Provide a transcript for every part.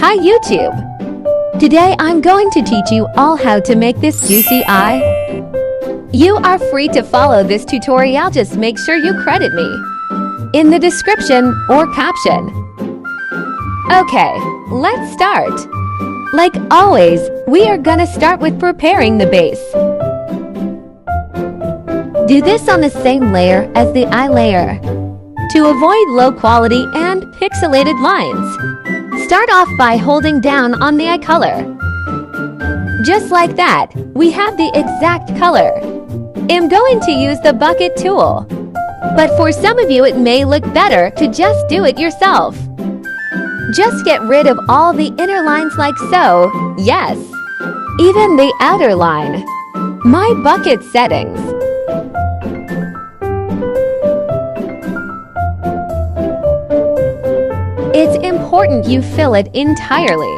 Hi YouTube! Today I'm going to teach you all how to make this juicy eye. You are free to follow this tutorial, just make sure you credit me in the description or caption. Okay, let's start. Like always, we are gonna start with preparing the base. Do this on the same layer as the eye layer to avoid low quality and pixelated lines. Start off by holding down on the eye color. Just like that, we have the exact color. I'm going to use the bucket tool, but for some of you it may look better to just do it yourself. Just get rid of all the inner lines like so, yes, even the outer line. My bucket settings. It's important you fill it entirely,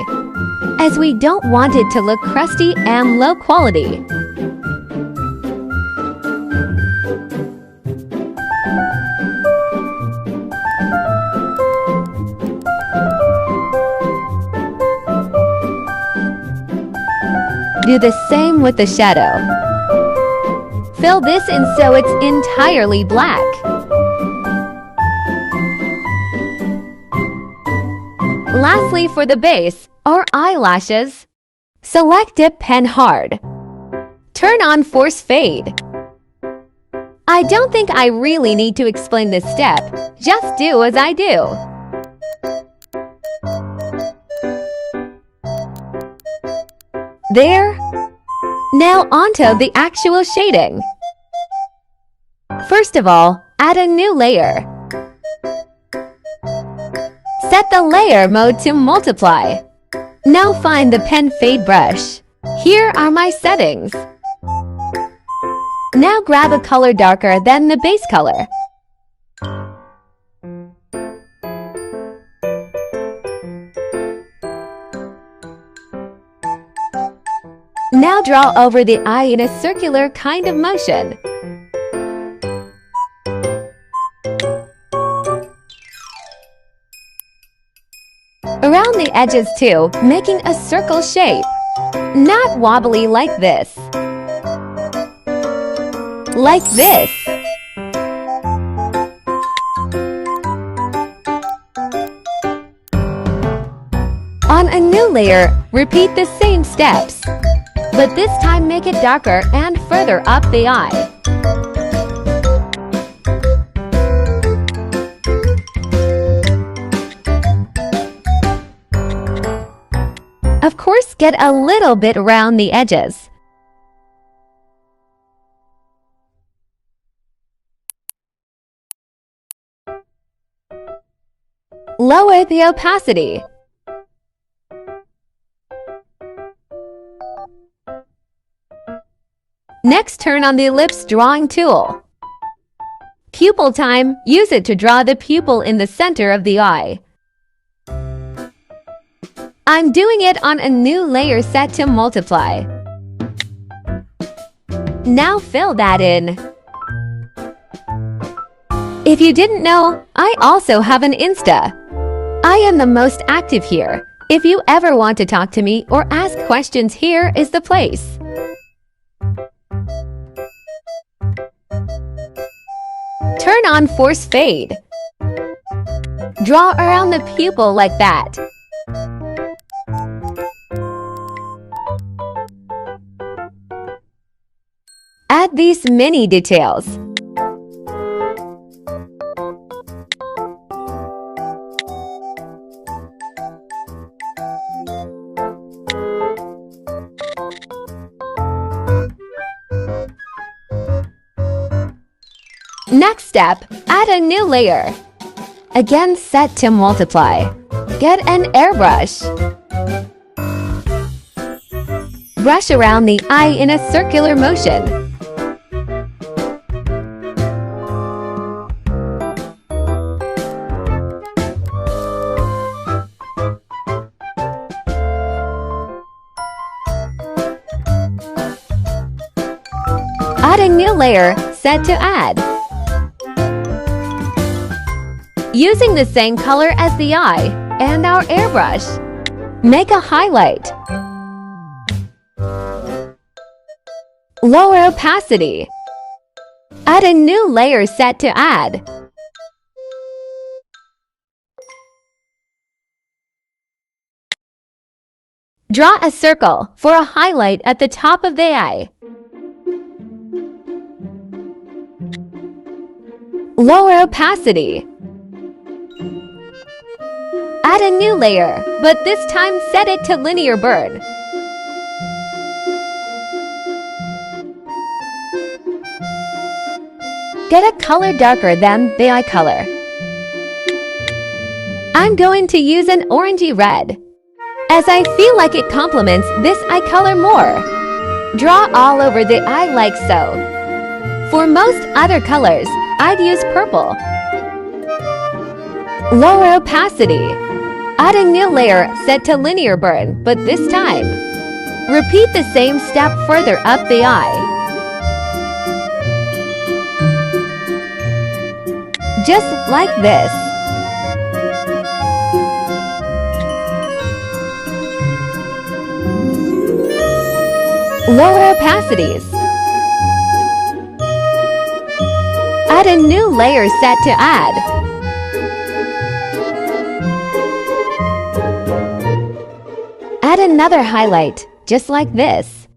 as we don't want it to look crusty and low quality. Do the same with the shadow. Fill this in so it's entirely black. Lastly, for the base, or eyelashes, select Dip Pen Hard. Turn on Force Fade. I don't think I really need to explain this step, just do as I do. There. Now onto the actual shading. First of all, add a new layer. Set the layer mode to multiply. Now find the pen fade brush. Here are my settings. Now grab a color darker than the base color. Now draw over the eye in a circular kind of motion. Around the edges too, making a circle shape. Not wobbly like this. Like this. On a new layer, repeat the same steps, but this time make it darker and further up the eye. Of course, get a little bit around the edges. Lower the opacity. Next, turn on the ellipse drawing tool. Pupil time, use it to draw the pupil in the center of the eye. I'm doing it on a new layer set to multiply. Now fill that in. If you didn't know, I also have an Insta. I am the most active here. If you ever want to talk to me or ask questions, here is the place. Turn on Force Fade. Draw around the pupil like that. Add these mini details. Next step, add a new layer. Again, set to multiply. Get an airbrush. Brush around the eye in a circular motion. Add a new layer, set to add. Using the same color as the eye and our airbrush. Make a highlight. Lower opacity. Add a new layer set to add. Draw a circle for a highlight at the top of the eye. Lower opacity. Add a new layer, but this time set it to linear burn. Get a color darker than the eye color. I'm going to use an orangey red, as I feel like it complements this eye color more. Draw all over the eye like so. For most other colors, I'd use purple. Lower opacity. Add a new layer set to linear burn, but this time, repeat the same step further up the eye. Just like this. Lower opacities. Add a new layer set to add. Add another highlight, just like this.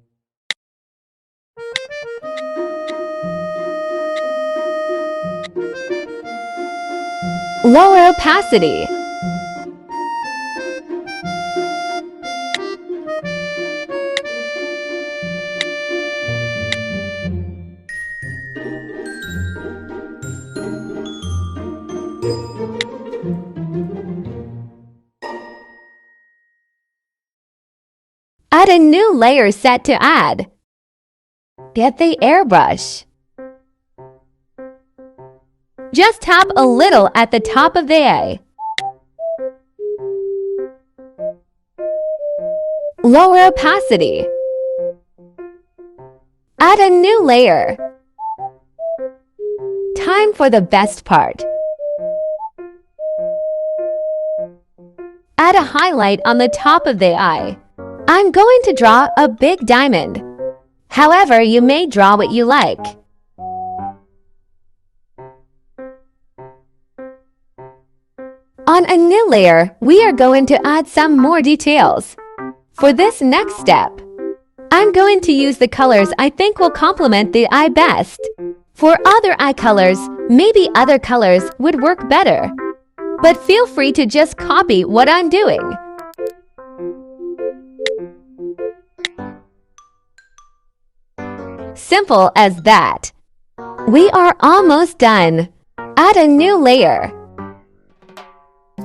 Lower opacity. Add a new layer set to add. Get the airbrush. Just tap a little at the top of the eye. Lower opacity. Add a new layer. Time for the best part. Add a highlight on the top of the eye. I'm going to draw a big diamond. However, you may draw what you like. On a new layer, we are going to add some more details. For this next step, I'm going to use the colors I think will complement the eye best. For other eye colors, maybe other colors would work better. But feel free to just copy what I'm doing. Simple as that. We are almost done. Add a new layer.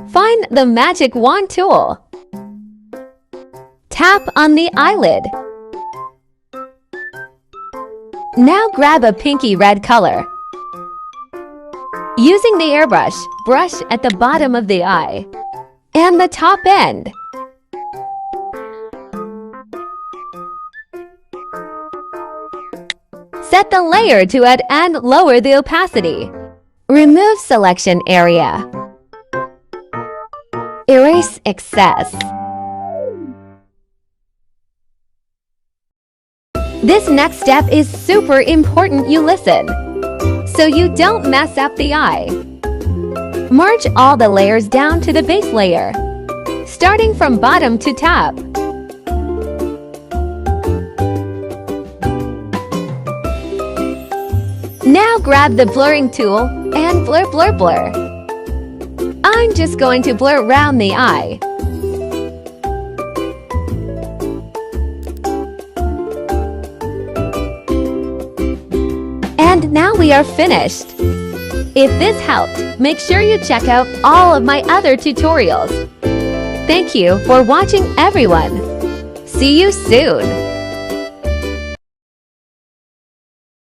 Find the magic wand tool. Tap on the eyelid. Now grab a pinky red color. Using the airbrush, brush at the bottom of the eye and the top end. Set the layer to add and lower the opacity. Remove selection area. Erase excess. This next step is super important you listen, so you don't mess up the eye. Merge all the layers down to the base layer, starting from bottom to top. Now grab the blurring tool and blur, blur, blur. I'm just going to blur around the eye. And now we are finished. If this helped, make sure you check out all of my other tutorials. Thank you for watching, everyone. See you soon.